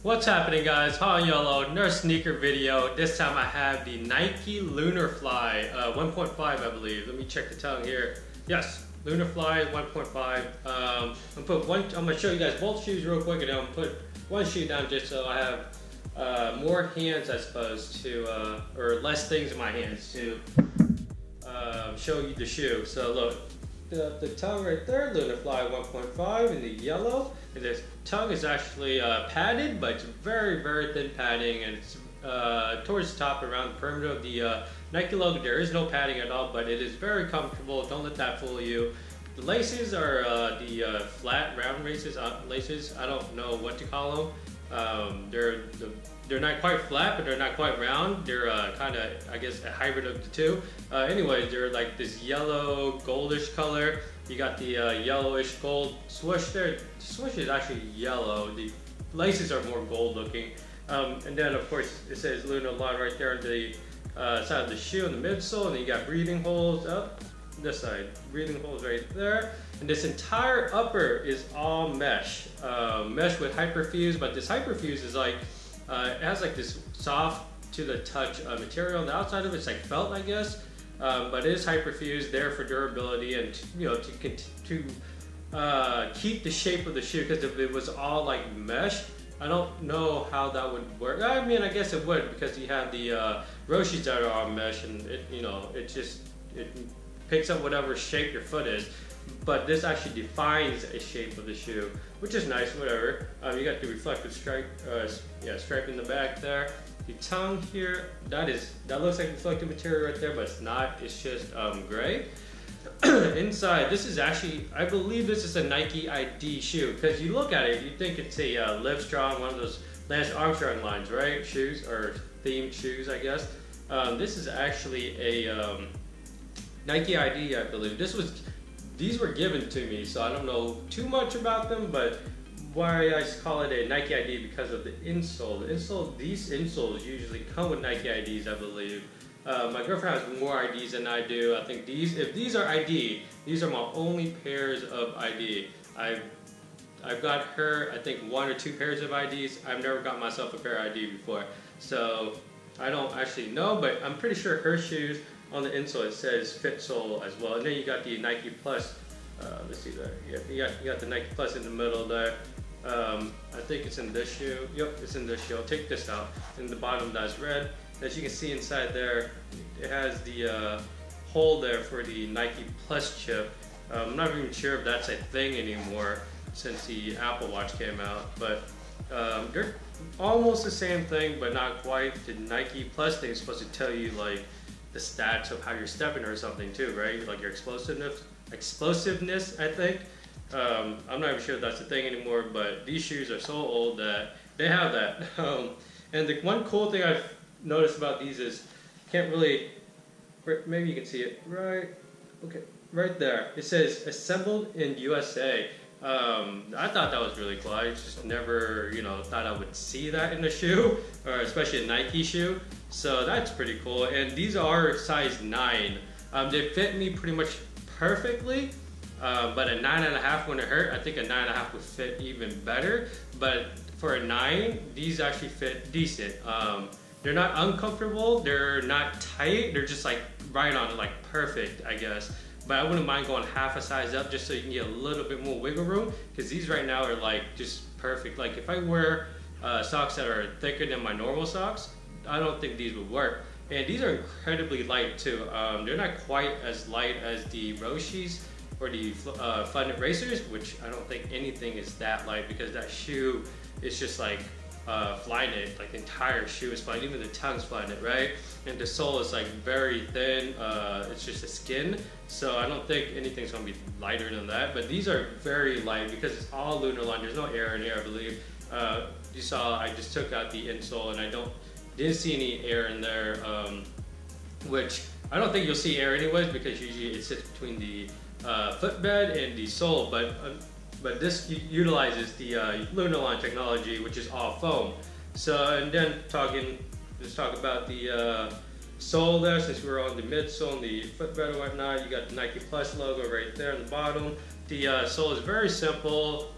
What's happening, guys? Han Yellow, another sneaker video. This time I have the Nike Lunarfly 1.5, I believe. Let me check the tongue here. Yes, Lunarfly 1.5. I'm gonna show you guys both shoes real quick, and then I'm gonna put one shoe down just so I have more hands, I suppose, to or less things in my hands to show you the shoe. So look. The tongue right there, Lunarfly 1.5 in the yellow, and this tongue is actually padded, but it's very, very thin padding, and it's towards the top around the perimeter of the Nike logo. There is no padding at all, but it is very comfortable. Don't let that fool you. The laces are the flat, round laces. I don't know what to call them. They're not quite flat, but they're not quite round. They're kind of, I guess, a hybrid of the two. Anyways, they're like this yellow, goldish color. You got the yellowish gold swoosh there. The swoosh is actually yellow. The laces are more gold looking. And then, of course, it says Lunarfly right there on the side of the shoe, in the midsole. And then you got breathing holes up this side. Breathing holes right there. And this entire upper is all mesh. Mesh with hyperfuse, but this hyperfuse is like, it has like this soft to the touch material on the outside of it. It's like felt, I guess, but it is hyperfused there for durability and to keep the shape of the shoe. Because if it was all like mesh, I don't know how that would work. I mean, I guess it would, because you have the Roshis that are all mesh, and it picks up whatever shape your foot is. But this actually defines a shape of the shoe, which is nice, whatever. You got the reflective stripe, stripe in the back there. The tongue here, that looks like reflective material right there, but it's not, it's just gray. Inside, this is actually, I believe this is a Nike ID shoe, because you look at it, you think it's a Livestrong, one of those Lance Armstrong lines, right? Shoes, or themed shoes, I guess. This is actually a Nike ID, I believe. These were given to me, so I don't know too much about them, but why I call it a Nike ID because of the insole. These insoles usually come with Nike IDs, I believe. My girlfriend has more IDs than I do. I think if these are ID, these are my only pairs of ID. I've got her, I think, 1 or 2 pairs of IDs. I've never got myself a pair of ID before, so I don't actually know, but I'm pretty sure her shoes, on the insole, it says fit sole as well. And then you got the Nike Plus, let's see there. Yeah, you got the Nike Plus in the middle there. I think it's in this shoe. Yep, it's in this shoe. I'll take this out. In the bottom, that's red. As you can see inside there, it has the hole there for the Nike Plus chip. I'm not even sure if that's a thing anymore since the Apple Watch came out, but they're almost the same thing, but not quite. The Nike Plus thing is supposed to tell you like the stats of how you're stepping or something too, right? Like your explosiveness, I think. I'm not even sure if that's a thing anymore, but these shoes are so old that they have that. And the one cool thing I've noticed about these is, can't really, maybe you can see it, right there. It says assembled in USA. I thought that was really cool. I just never, thought I would see that in a shoe, or especially a Nike shoe. So that's pretty cool. And these are size 9. They fit me pretty much perfectly, but a 9.5 wouldn't hurt. I think a 9.5 would fit even better. But for a 9, these actually fit decent. They're not uncomfortable. They're not tight. They're just like right on, like perfect, I guess. But I wouldn't mind going half a size up just so you can get a little bit more wiggle room, because these right now are like just perfect. Like if I wear socks that are thicker than my normal socks, I don't think these would work. And these are incredibly light too. They're not quite as light as the Roshis or the Flyknit Racers, which I don't think anything is that light, because that shoe is just like Flyknit, like the entire shoe is Flyknit, even the tongue's Flyknit, right? And the sole is like very thin, it's just a skin, so I don't think anything's gonna be lighter than that. But these are very light because it's all Lunarfly. There's no air in here, I believe. You saw I just took out the insole, and I didn't see any air in there, which I don't think you'll see air anyways, because usually it sits between the footbed and the sole. But this utilizes the Lunarfly technology, which is all foam. So, and then let's talk about the sole there, since we're on the midsole and the footbed and whatnot. You got the Nike Plus logo right there on the bottom. The sole is very simple,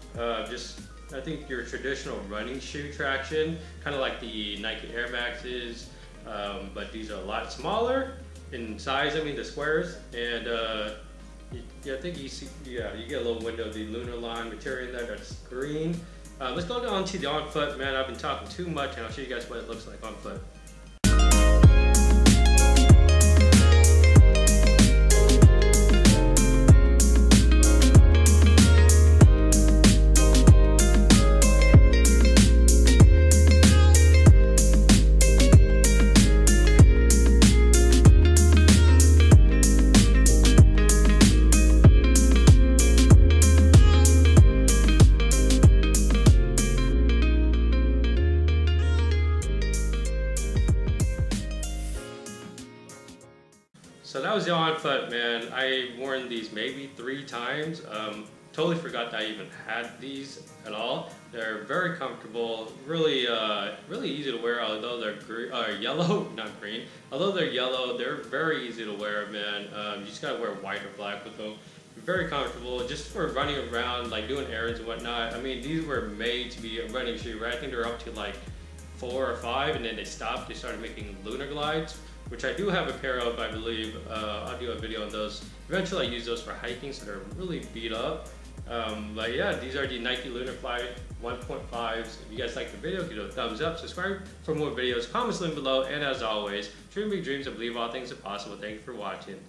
just I think your traditional running shoe traction, kind of like the Nike Air Maxes, but these are a lot smaller in size. I mean the squares, and I think you see, yeah, you get a little window of the Lunarfly material in there that's green. Let's go on to the on foot, man. I've been talking too much, and I'll show you guys what it looks like on foot. So that was the on foot, man. I worn these maybe 3 times. Totally forgot that I even had these at all. They're very comfortable, really easy to wear. Although they're yellow, not green. Although they're yellow, they're very easy to wear, man. You just gotta wear white or black with them. Very comfortable, just for running around, like doing errands and whatnot. I mean, these were made to be a running shoe, right? I think they're up to like 4 or 5, and then they stopped. They started making lunar glides, which I do have a pair of, I believe. I'll do a video on those. Eventually I use those for hiking, so they're really beat up. But yeah, these are the Nike Lunarfly 1.5s. If you guys like the video, give it a thumbs up, subscribe for more videos, comments linked below, and as always, dream big dreams and believe all things are possible. Thank you for watching.